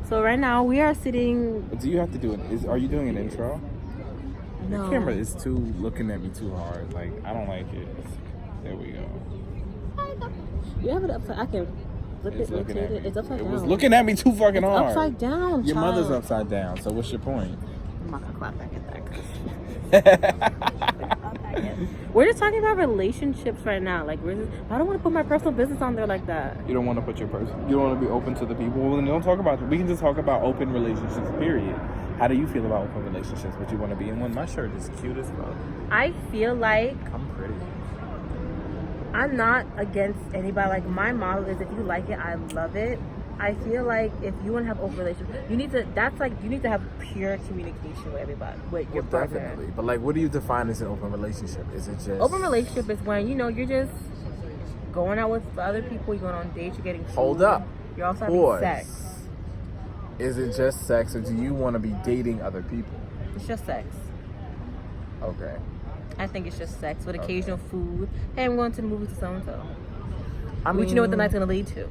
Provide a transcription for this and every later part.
So right now we are sitting. Do you have to do it? Are you doing an intro? No. The camera is looking at me too hard. Like, I don't like it. There we go. You have it upside. I can flip It's it, looking rotate at it. me. It's upside It down. was looking at me too fucking hard. Upside down. Your child. mother's upside down. So what's your point? I'm not gonna clap back at that. We're just talking about relationships right now. Like, I don't want to put my personal business on there like that. You don't want to put your person. You don't want to be open to the people. Well, then don't talk about it. We can just talk about open relationships. Period. How do you feel about open relationships? Would you want to be in one? My shirt is cute as fuck. I feel like I'm pretty. I'm not against anybody. Like, my model is if you like it, I love it. I feel like if you want to have open relationships, you need to have pure communication with everybody, with your partner. Definitely. But like, what do you define as an open relationship? Is it just open relationship is when you're just going out with other people, you're going on dates, you're getting food, Hold up. you're also having Boys. sex. Is it just sex, or do you want to be dating other people? It's just sex. Okay. I think it's just sex with occasional food. Hey, I'm going to the movies with so and so. I But you know what the night's gonna lead to.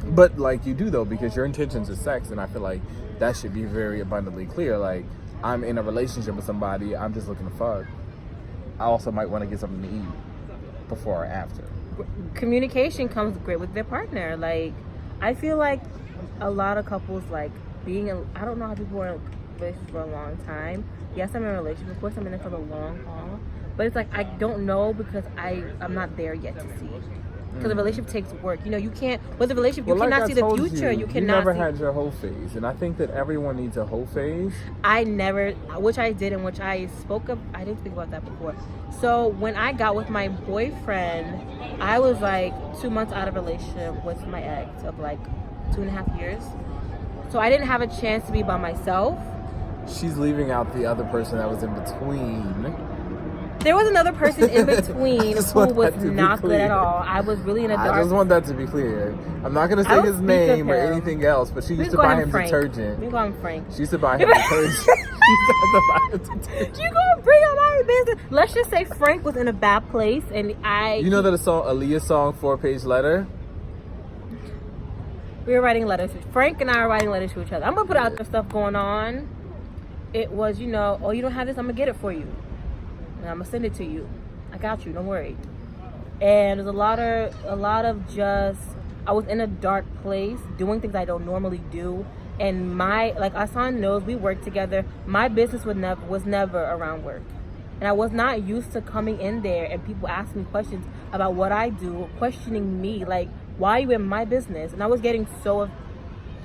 But like you do though, because your intentions is sex, and I feel like that should be very abundantly clear. Like, I'm in a relationship with somebody, I'm just looking to fuck. I also might want to get something to eat before or after. Communication comes great with their partner. Like, I feel like a lot of couples like I don't know how people are in a relationship for a long time. Yes, I'm in a relationship. Of course, I'm in it for the long haul. But it's like I don't know because I'm not there yet to see. Because the relationship takes work. You can't, with a relationship, you cannot see the future. You cannot never see. had your whole phase. And I think that everyone needs a whole phase. I never, which I did and which I spoke of, I didn't speak about that before. So when I got with my boyfriend, I was like 2 months out of a relationship with my ex of like 2.5 years. So I didn't have a chance to be by myself. She's leaving out the other person that was in between. There was another person in between just who want was that to be not good clear. at all. I was really in a dark. I just want that to be clear. I'm not going to I say don't his speak name of or him. anything else, but she We used to call buy him him Frank. detergent. We call him Frank. She used to buy him detergent. She used to buy him detergent. You gonna bring up my business? Let's just say Frank was in a bad place, and You know that Aaliyah song, 4-page letter? we were writing letters. Frank and I are writing letters to each other. I'm gonna put out the stuff going on. It was, oh, you don't have this, I'm gonna get it for you, and I'm gonna send it to you. I got you, don't worry. And there's a lot of just, I was in a dark place doing things I don't normally do. And Asan knows, we work together. My business was never around work. And I was not used to coming in there and people asking me questions about what I do, questioning me, like, why are you in my business? And I was getting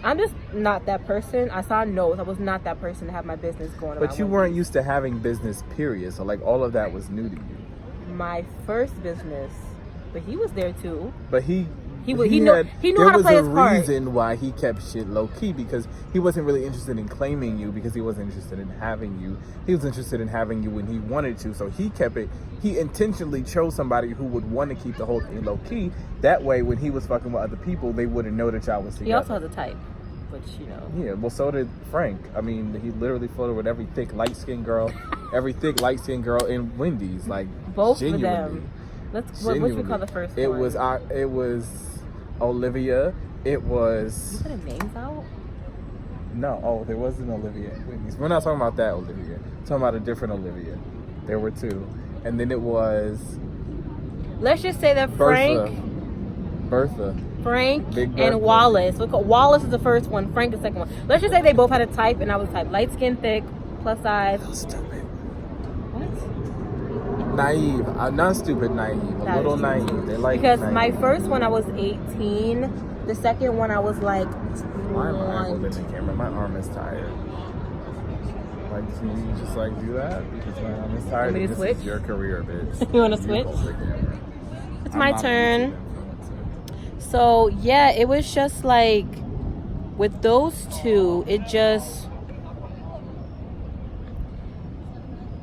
I'm just not that person. Asan knows I was not that person to have my business going on. But you weren't used to having business, period. So, like, all of that was new to you. My first business, but he was there too. But he knew how to play his part. There was a reason why he kept shit low key, because he wasn't really interested in claiming you, because he wasn't interested in having you. He was interested in having you when he wanted to. So he kept it. He intentionally chose somebody who would want to keep the whole thing low key. That way, when he was fucking with other people, they wouldn't know that y'all was together. He also has a type, which Yeah, well, so did Frank. I mean, he literally flirted with every thick light skinned girl in Wendy's, like both genuinely. of them. What should we call the first It one? It was Olivia. It was. You put names out? No, there wasn't Olivia at Wendy's. We're not talking about that Olivia. We're talking about a different Olivia. There were two, and then it was. Let's just say that Bertha. Frank Big Bertha. and Wallace. Wallace is the first one. Frank the second one. Let's just say they both had a type, and I was type light skin, thick, plus size. Stupid. What? Naive. Not stupid, naive. A little naive. They like because naive. my first one I was 18. The second one I was like. Why am I holding the camera? My arm is tired. Like, can you just like do that? Because my arm is tired. Want me to This switch? is your career, bitch. You wanna switch? hold the camera. It's I'm my not a turn. YouTube influencer. So yeah, it was just like with those two, it just.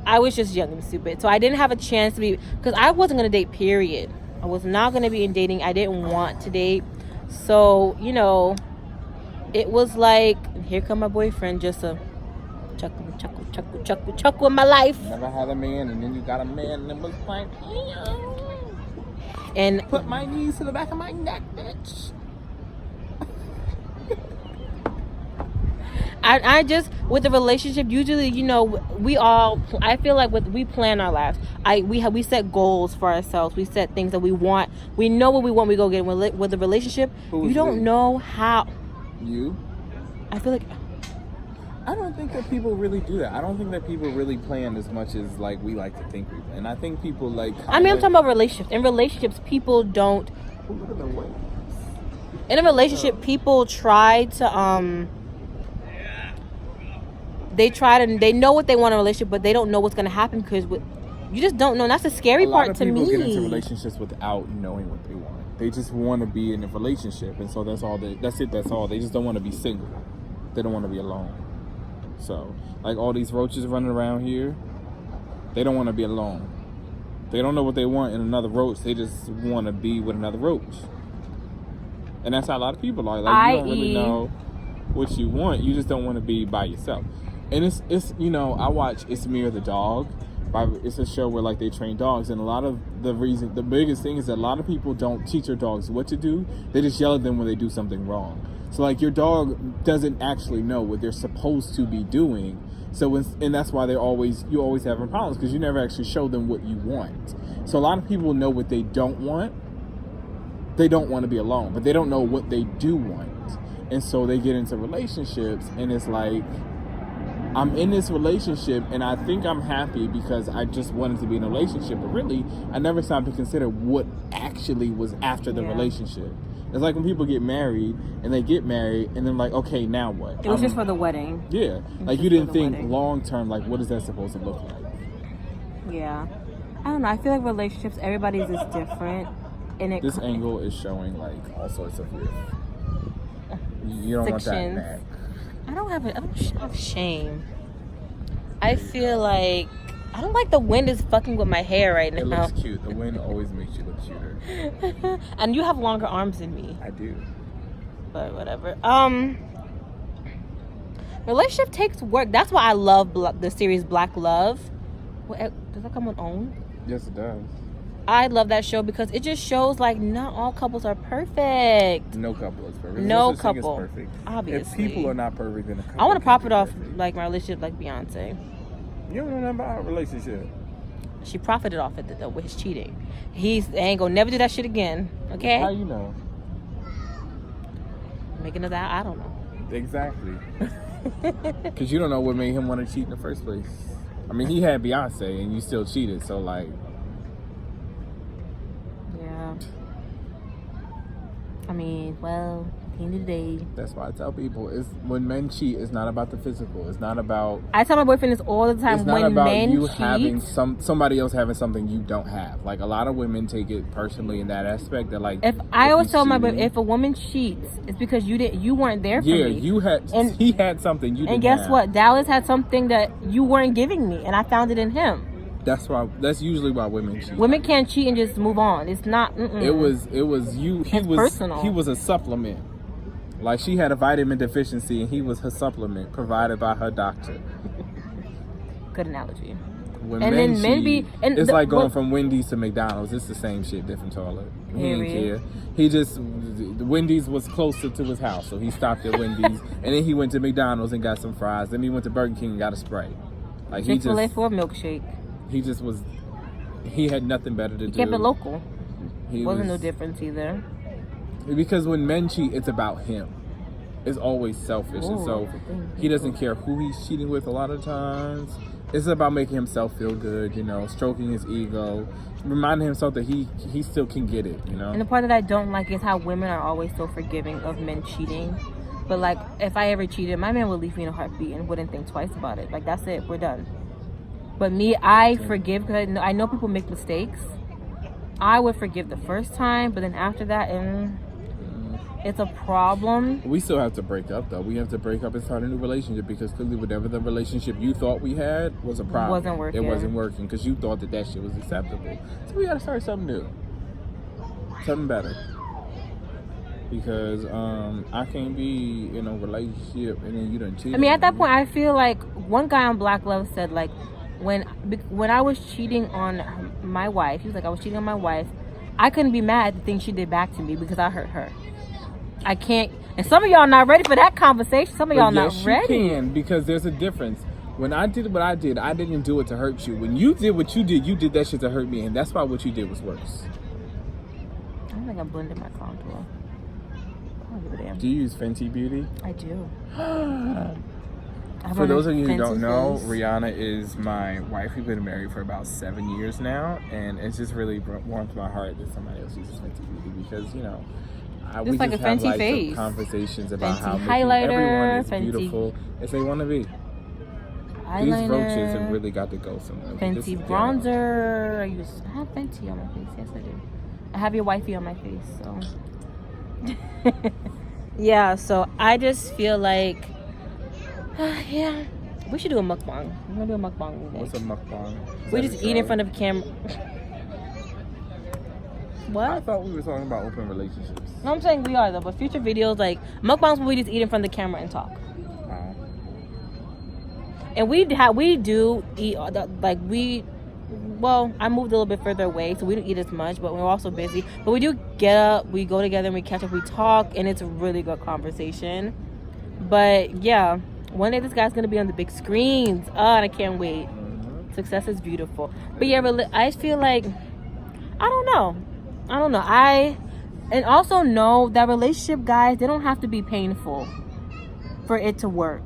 I was just young and stupid. So I didn't have a chance to be, because I wasn't going to date, period. I was not going to be in dating. I didn't want to date. So, it was like, here come my boyfriend, just a chuckle in my life. Never had a man, and then you got a man, and it was like, And put my knees to the back of my neck, bitch. I just with the relationship usually, you know, I feel like we plan our lives. We set goals for ourselves. We set things that we want. We know what we want. We go get it. With the relationship, you don't know how. You? I feel like I don't think that people really do that. I don't think that people really plan as much as like we like to think we plan. I think people like. I'm talking about relationships. In relationships, people don't. Look at the way. In a relationship, people try to they know what they want in a relationship, but they don't know what's going to happen because you just don't know. And that's the scary part to me. A lot of people get into relationships without knowing what they want. They just want to be in a relationship, and so that's all. That's all. They just don't want to be single. They don't want to be alone. So, like all these roaches running around here, they don't want to be alone. They don't know what they want in another roach. They just want to be with another roach. And that's how a lot of people are. Like, you don't really know what you want. You just don't want to be by yourself. And it's you know, I watch Ismir the Dog. It's a show where like they train dogs, and a lot of the biggest thing is that a lot of people don't teach their dogs what to do. They just yell at them when they do something wrong. So like your dog doesn't actually know what they're supposed to be doing. So and that's why you always having problems because you never actually show them what you want. So a lot of people know what they don't want. They don't want to be alone, but they don't know what they do want. And so they get into relationships, and it's like, I'm in this relationship and I think I'm happy because I just wanted to be in a relationship, but really I never stopped to consider what actually was after the relationship. It's like when people get married and they get married and then like, okay, now what? It was just for the wedding. Yeah. Like you didn't think long term, like what is that supposed to look like? Yeah. I don't know. I feel like relationships, everybody's is different. And this angle is showing like all sorts of weird. You don't want that neck. I don't have shame. I feel like I don't like the wind is fucking with my hair right now. It looks cute. The wind always makes you look cuter. And you have longer arms than me. I do. But whatever. Relationship takes work. That's why I love the series Black Love. Does that come on OWN? Yes, it does. I love that show because it just shows like not all couples are perfect. No couple is perfect. No couple is perfect. Obviously. If people are not perfect, then a couple I want to profit off perfect. like my relationship like Beyonce. You don't know nothing about our relationship. She profited off it though with his cheating. He ain't gonna never do that shit again. Okay? How you know? Making of that, I don't know. Exactly. Because you don't know what made him want to cheat in the first place. I mean, he had Beyonce and you still cheated, so like. Yeah. I mean, well, at the end of the day. That's why I tell people, is when men cheat, it's not about the physical. It's not about. I tell my boyfriend this all the time. It's not when about men you cheat, having somebody else having something you don't have. Like a lot of women take it personally in that aspect. That like. If I always tell my boyfriend, if a woman cheats, it's because you weren't there for me. Yeah, you had. And he had something you didn't. And guess have. what? Dallas had something that you weren't giving me, and I found it in him. That's why. That's usually why women cheat. Women can't cheat and just move on. It's not. It was you. He it's was personal. He was a supplement. Like she had a vitamin deficiency, and he was her supplement provided by her doctor. Good analogy. When and men then men cheat, be and it's like going from Wendy's to McDonald's. It's the same shit, different toilet. He didn't care. He just the Wendy's was closer to his house, so he stopped at Wendy's, and then he went to McDonald's and got some fries. Then he went to Burger King and got a Sprite. Like Chick-fil-A for a milkshake. He just was. He had nothing better to do. Kept it local. He Wasn't no difference either. Because when men cheat, it's about him. It's always selfish, and so he doesn't care who he's cheating with. A lot of times, it's about making himself feel good. You know, stroking his ego, reminding himself that he still can get it. You know. And the part that I don't like is how women are always so forgiving of men cheating. But like, if I ever cheated, my man would leave me in a heartbeat and wouldn't think twice about it. Like that's it, we're done. But me, I forgive because I know people make mistakes. I would forgive the first time, but then after that, it's a problem. We still have to break up, though. We have to break up and start a new relationship because clearly whatever the relationship you thought we had was a problem. Wasn't working. It wasn't working because you thought that shit was acceptable. So we got to start something new. Something better. Because I can't be in a relationship and then you done cheat. I mean, at that point, I feel like one guy on Black Love said, like, when I was cheating on my wife, he was like, I was cheating on my wife. I couldn't be mad at the things she did back to me because I hurt her. I can't. And some of y'all not ready for that conversation. Some of y'all But yes, not ready. you can, because there's a difference. When I did what I didn't do it to hurt you. When you did what you did that shit to hurt me, and that's why what you did was worse. I don't think I blended my contour. I don't give a damn. Do you use Fenty Beauty? I do. For those of you who don't know, face. Rihanna is my wife. We've been married for about 7 years now, and it's just really warmed my heart that somebody else uses Fenty Beauty because, you know, we like just a have Fenty like face. some conversations about Fenty how making highlighter, everyone is Fenty beautiful as they want to be. Eyeliner, These roaches have really got to go somewhere. This Fenty is bronzer. I have Fenty on my face. Yes, I do. I have your wifey on my face. So yeah. So I just feel like yeah, we should do a mukbang. I'm gonna do a mukbang today. What's a mukbang? We just eat in front of the camera. I What? thought we were talking about open relationships. No, I'm saying we are though. But future videos like mukbangs, where we just eat in front of the camera and talk. And we do eat like we. Well, I moved a little bit further away, so we don't eat as much. But we're also busy. But we do get up, we go together, and we catch up, we talk, and it's a really good conversation. But yeah, one day this guy's gonna be on the big screens. Oh, and I can't wait. Success is beautiful. But yeah, I feel like I don't know. And also know that relationship, guys, they don't have to be painful for it to work.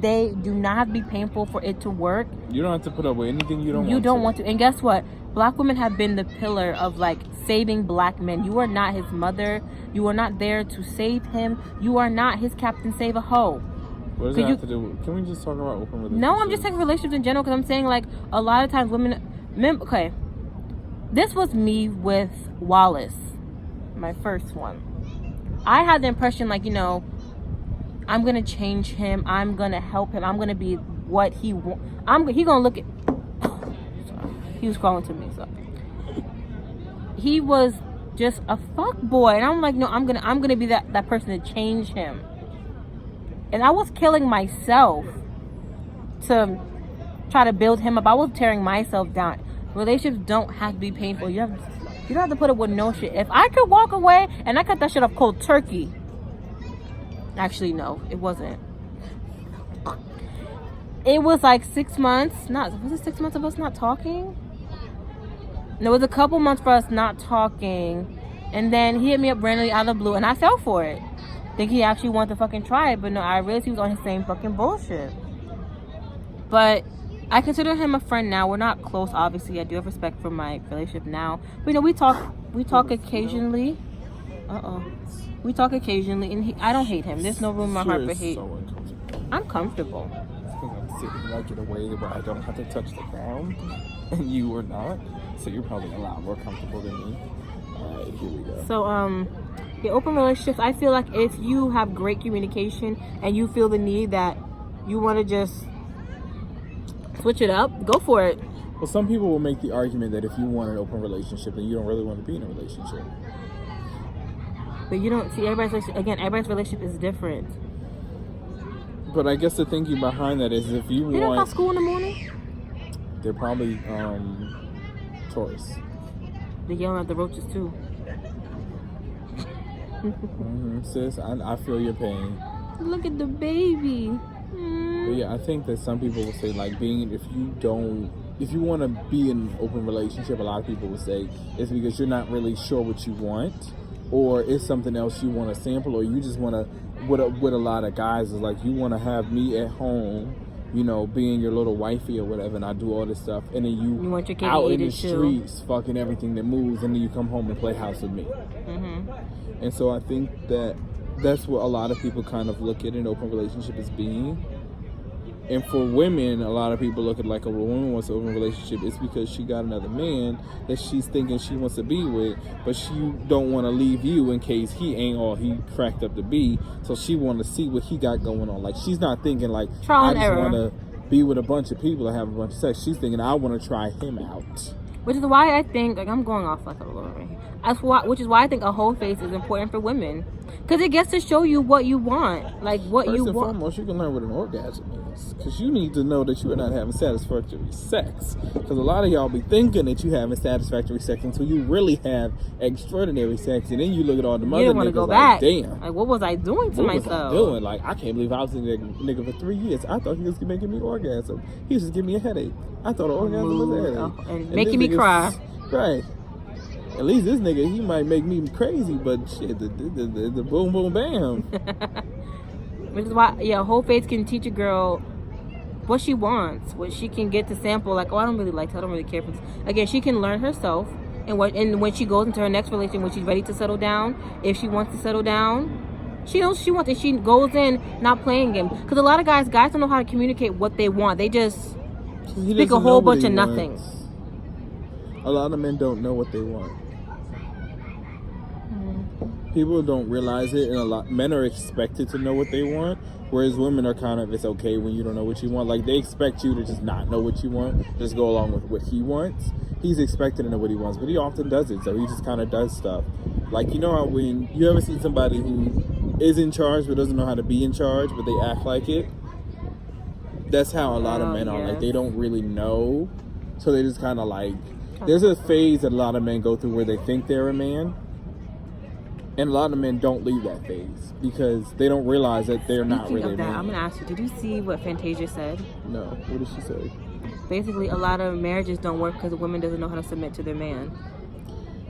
They do not have to be painful for it to work. You don't have to put up with anything you don't want to. And guess what? Black women have been the pillar of like saving black men. You are not his mother. You are not there to save him. You are not his Captain Save a Hoe. What does that have to do with? Can we just talk about open relationships? No, I'm just saying relationships in general because I'm saying like a lot of times okay. This was me with Wallace, my first one. I had the impression like, you know, I'm gonna change him. I'm gonna help him. I'm gonna be what he wants. He gonna look at. Sorry. He was calling to me. So he was just a fuck boy, and I'm like, no, I'm gonna be that person to change him. And I was killing myself to try to build him up. I was tearing myself down. Relationships don't have to be painful. You don't have to put up with no shit. If I could walk away and I cut that shit off cold turkey. Actually, no, it wasn't. It was like 6 months. Was it 6 months of us not talking? No, it was a couple months for us not talking. And then he hit me up randomly out of the blue, and I fell for it. Think he actually wanted to fucking try it, but no, I realized he was on his same fucking bullshit. But I consider him a friend now. We're not close, obviously. I do have respect for my relationship now. But, you know, we talk occasionally. We talk occasionally, and I don't hate him. There's no room in my heart for hate. So uncomfortable. I'm comfortable. Because I'm sitting like in a way where I don't have to touch the ground, and you are not. So you're probably a lot more comfortable than me. All right, here we go. So, the open relationships, I feel like if you have great communication and you feel the need that you want to just switch it up, go for it. Well, some people will make the argument that if you want an open relationship, then you don't really want to be in a relationship. But you don't see everybody's relationship is different. But I guess the thinking behind that is if you They don't want, got school in the morning. they're probably Taurus. They're yelling at the roaches too. Sis, I feel your pain. Look at the baby. But yeah, I think that some people will say like if you want to be in an open relationship, a lot of people will say it's because you're not really sure what you want, or it's something else you want to sample, or you just want to. What a lot of guys is like, you want to have me at home, you know, being your little wifey or whatever, and I do all this stuff, and then you want your kid out to in eat the it too. streets, fucking everything that moves, and then you come home and play house with me. And so I think that that's what a lot of people kind of look at an open relationship as being. And for women, a lot of people look at like a woman wants an open relationship. It's because she got another man that she's thinking she wants to be with, but she don't want to leave you in case he ain't all he cracked up to be. So she want to see what he got going on. Like, she's not thinking like, I just want to be with a bunch of people and have a bunch of sex. She's thinking, I want to try him out. Which is why I think, like, I'm going off like a little right here. which is why I think a whole face is important for women, because it gets to show you what you want, like what First you and want. foremost, you can learn what an orgasm is, because you need to know that you are not having satisfactory sex. Because a lot of y'all be thinking that you having satisfactory sex until you really have extraordinary sex, and then you look at all the You mother didn't want to niggas go like, back. damn. Like, what was I doing to What myself? was I doing? Like, I can't believe I was in that nigga for 3 years. I thought he was making me orgasm. He was just giving me a headache. I thought an orgasm was a headache. And making me cry. Right. At least this nigga, he might make me crazy, but shit, the boom, boom, bam. Which is why, yeah, whole face can teach a girl what she wants, what she can get to sample. Like, oh, I don't really like this. I don't really care for this. Again, she can learn herself, and when she goes into her next relationship, when she's ready to settle down, if she wants to settle down, she knows what she wants, and she goes in not playing game. Because a lot of guys don't know how to communicate what they want. They just speak a whole bunch of nothing. A lot of men don't know what they want. People don't realize it, and men are expected to know what they want, whereas women are kind of, it's okay when you don't know what you want. Like, they expect you to just not know what you want, just go along with what he wants. He's expected to know what he wants, but he often doesn't, so he just kind of does stuff. Like, you know how when you ever see somebody who is in charge but doesn't know how to be in charge, but they act like it? That's how a lot of men are. Yes. Like, they don't really know, so they just kind of like, there's a phase that a lot of men go through where they think they're a man. And a lot of men don't leave that phase because they don't realize that they're not Speaking really of that, men. I'm gonna ask you, did you see what Fantasia said? No, what did she say? Basically, a lot of marriages don't work because a woman doesn't know how to submit to their man.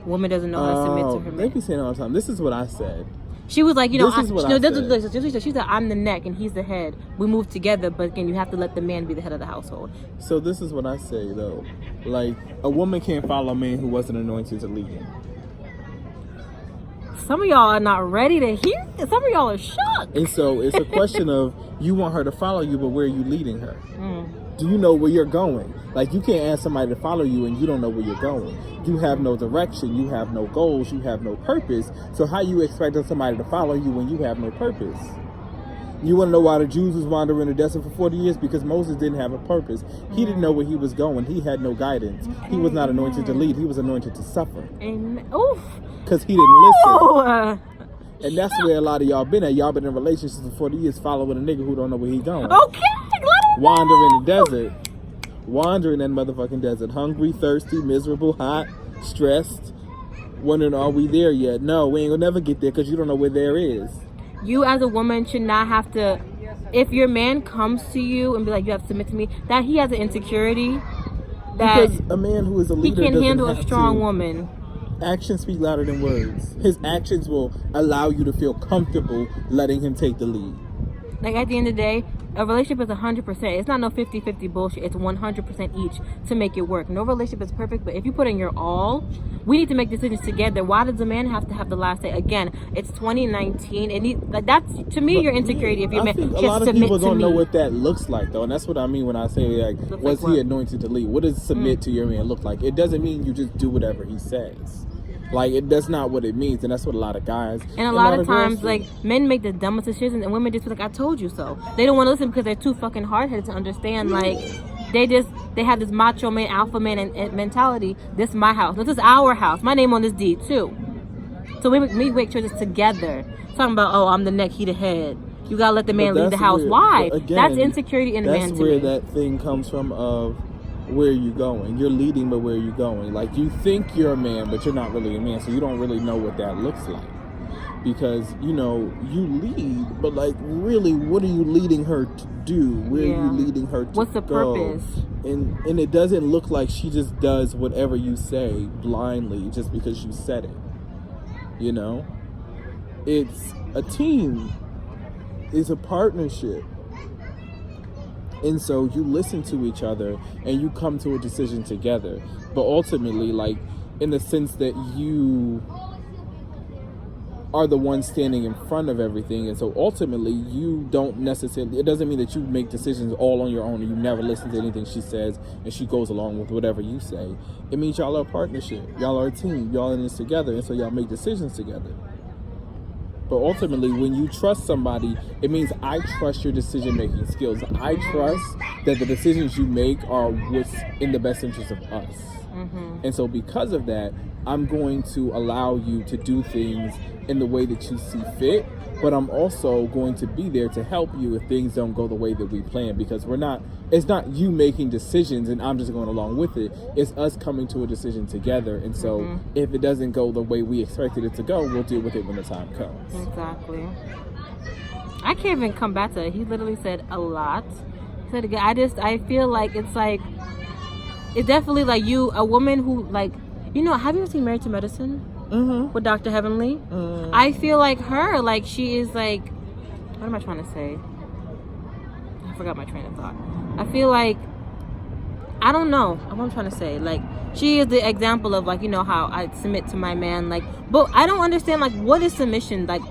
A woman doesn't know how to submit to her They man. be saying all the time, this is what I said. She was like, you know, This she said, I'm the neck and he's the head. We move together, but again, you have to let the man be the head of the household. So this is what I say, though. Like, a woman can't follow a man who wasn't anointed to lead him. Some of y'all are not ready to hear it. Some of y'all are shocked. And so it's a question of, you want her to follow you, but where are you leading her? Mm. Do you know where you're going? Like, you can't ask somebody to follow you and you don't know where you're going. You have no direction, you have no goals, you have no purpose. So how you expecting somebody to follow you when you have no purpose? You want to know why the Jews was wandering in the desert for 40 years? Because Moses didn't have a purpose. He didn't know where he was going. He had no guidance. He was not anointed to lead. He was anointed to suffer. Amen. Oof. Because he didn't listen. Ooh. And that's where a lot of y'all been at. Y'all been in relationships for 40 years following a nigga who don't know where he going. Okay. Wandering in the desert. Wandering in that motherfucking desert. Hungry, thirsty, miserable, hot, stressed. Wondering, are we there yet? No, we ain't gonna never get there because you don't know where there is. You as a woman should not have to, if your man comes to you and be like, you have to submit to me, that he has an insecurity that Because a man who is a he leader can doesn't handle a have strong to. woman. Actions speak louder than words. His actions will allow you to feel comfortable letting him take the lead. Like, at the end of the day, a relationship is 100%. It's not no 50-50 bullshit. It's 100% each to make it work. No relationship is perfect, but if you put in your all, we need to make decisions together. Why does the man have to have the last say? Again, it's 2019. It needs, like, that's, to me, your insecurity. If your I man think a just lot of submit people to don't me. know what that looks like, though, and that's what I mean when I say, like, Looks was like he what? anointed to lead? What does submit to your man look like? It doesn't mean you just do whatever he says. Like, that's not what it means, and that's what a lot of guys And a lot of girls times, do. like, men make the dumbest decisions, and women just be like, I told you so. They don't want to listen because they're too fucking hard-headed to understand. Like, they have this macho man, alpha man and mentality. This is my house. This is our house. My name on this deed, too. So we make sure it's together. Talking about, oh, I'm the neck, he the head. You gotta let the man But lead the that's house. where- Why? but again, That's insecurity in a man That's to where me. that thing comes from of where you going. You're leading, but where are you going? Like, you think you're a man, but you're not really a man, so you don't really know what that looks like. Because, you know, you lead, but, like, really, what are you leading her to do? Where are you leading her to What's the go? purpose? And it doesn't look like she just does whatever you say blindly just because you said it. You know? It's a team. It's a partnership. And so you listen to each other and you come to a decision together. But ultimately, like, in the sense that you are the one standing in front of everything. And so ultimately, you don't necessarily, it doesn't mean that you make decisions all on your own and you never listen to anything she says and she goes along with whatever you say. It means y'all are a partnership. Y'all are a team. Y'all in this together. And so y'all make decisions together. But ultimately, when you trust somebody, it means I trust your decision-making skills. I trust that the decisions you make are what's in the best interest of us. And so because of that, I'm going to allow you to do things in the way that you see fit, but I'm also going to be there to help you if things don't go the way that we plan, because it's not you making decisions and I'm just going along with it. It's us coming to a decision together. And so if it doesn't go the way we expected it to go, we'll deal with it when the time comes. Exactly. I can't even come back to it. He literally said a lot. He said again, I feel like it's definitely like a woman who, like, you know, have you ever seen Married to Medicine? With Dr. Heavenly? I feel like her, like, she is like, what am I trying to say? I forgot my train of thought. I feel like, I don't know what I'm trying to say. Like, she is the example of, like, you know, how I submit to my man. Like, but I don't understand, like, what is submission? Like,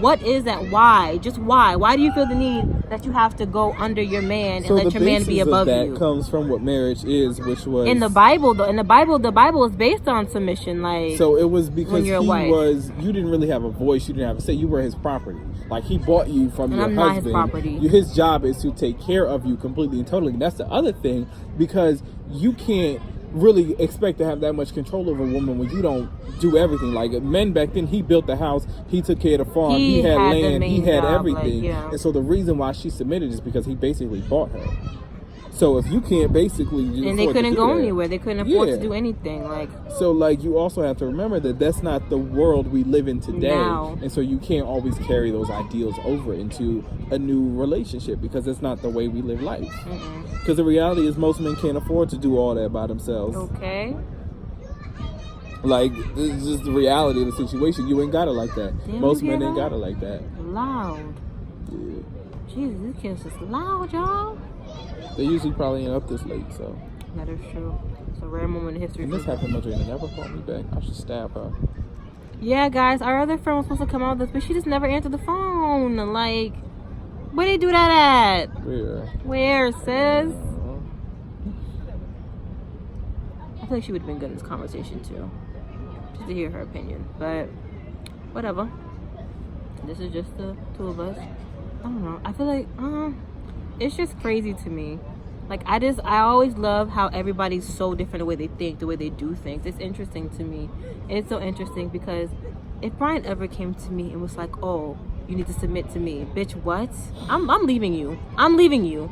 what is that? Why? Just why? Why do you feel the need that you have to go under your man and let your man be above you? That comes from what marriage is, which was in the Bible. Though in the Bible is based on submission. Like, so it was because you didn't really have a voice. You didn't have a say. You were his property. Like, he bought you from your husband. Not his property. His job is to take care of you completely and totally. And that's the other thing, because you can't really expect to have that much control over a woman when you don't do everything. Like, men back then, he built the house, he took care of the farm, he had land, he had everything. And so the reason why she submitted is because he basically bought her. So if you can't basically and they couldn't go anywhere, they couldn't afford to do anything. Like, so, like, you also have to remember that that's not the world we live in today. Now. And so you can't always carry those ideals over into a new relationship, because it's not the way we live life. Because the reality is most men can't afford to do all that by themselves. Okay. Like, this is just the reality of the situation. You ain't got it like that. Damn, most men ain't got it like that. Loud. Yeah. Jesus, this kid's just loud, y'all. They usually probably ain't up this late, so. That is true. It's a rare moment in history. And this happened, Madrina never called me back. I should stab her. Yeah, guys, our other friend was supposed to come out with this, but she just never answered the phone. Like, where they do that at? Where, sis? I feel like she would have been good in this conversation too, just to hear her opinion. But whatever. This is just the two of us. I don't know. I feel like it's just crazy to me. Like, I always love how everybody's so different, the way they think, the way they do things. It's interesting to me. It's so interesting because if Brian ever came to me and was like, "Oh, you need to submit to me," bitch, what? I'm leaving you. I'm leaving you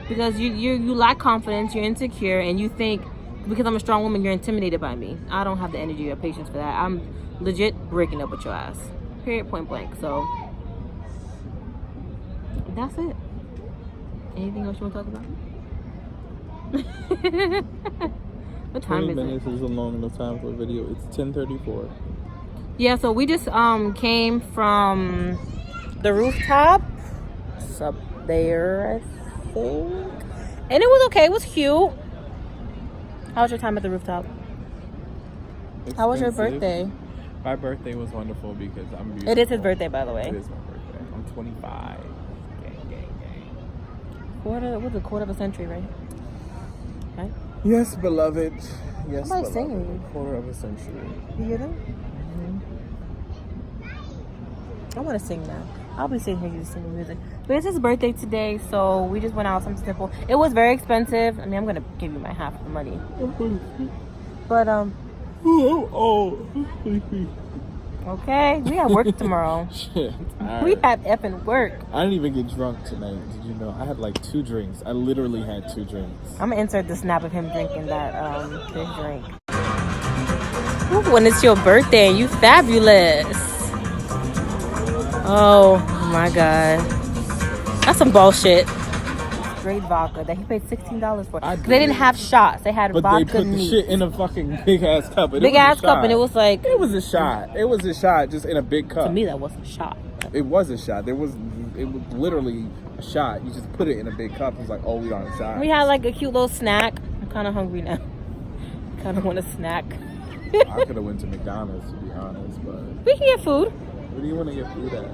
because you lack confidence. You're insecure, and you think because I'm a strong woman, you're intimidated by me. I don't have the energy or patience for that. I'm legit breaking up with your ass. Period, point blank. So that's it. Anything else you want to talk about? What time is it? 20 minutes is a long enough time for a video. It's 10:34. Yeah, so we just came from the rooftop. It's up there, I think. And it was okay. It was cute. How was your time at the rooftop? Expensive. How was your birthday? My birthday was wonderful because I'm beautiful. It is his birthday, by the way. It is my birthday. I'm 25. Gang. What's a quarter of a century, right? Right? Yes, beloved. Yes, Somebody's beloved. singing. Quarter of a century. You hear them? I want to sing now. I'll be sitting here just singing music. But it's his birthday today, so we just went out something simple. It was very expensive. I mean, I'm gonna give you my half of the money. But okay, we have work tomorrow. Shit. We have effing work. I didn't even get drunk tonight. Did you know? I had like 2 drinks. I literally had 2 drinks. I'm gonna insert the snap of him drinking that his drink. Ooh, when it's your birthday and you fabulous. Oh my god. That's some bullshit. Straight vodka that he paid $16 for. They didn't have shots. They had vodka. But they put the shit in a fucking big ass cup. Big ass cup, and it was like, it was a shot. It was a shot, just in a big cup. To me, that wasn't a shot. It was a shot. It was literally a shot. You just put it in a big cup. It was like, oh, we on a shot. We had like a cute little snack. I'm kind of hungry now. Kind of want a snack. I could have went to McDonald's, to be honest, but We can get food. where do you want to get food at?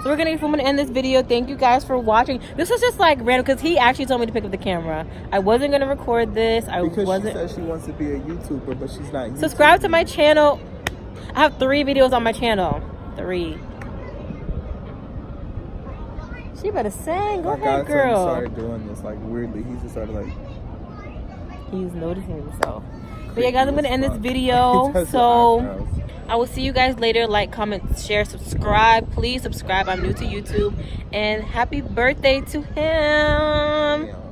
So we're gonna end this video. Thank you guys for watching. This was just like random because he actually told me to pick up the camera. I wasn't gonna record this. Because she says she wants to be a YouTuber, but she's not. Subscribe to my channel. I have 3 videos on my channel. 3. She better sing. Go ahead, girl. He started doing this like weirdly. He just started like. He's noticing himself. But yeah, guys, I'm gonna end this He video. does the So eyebrows. I will see you guys later. Like, comment, share, subscribe. Please subscribe. I'm new to YouTube. And happy birthday to him. Yeah.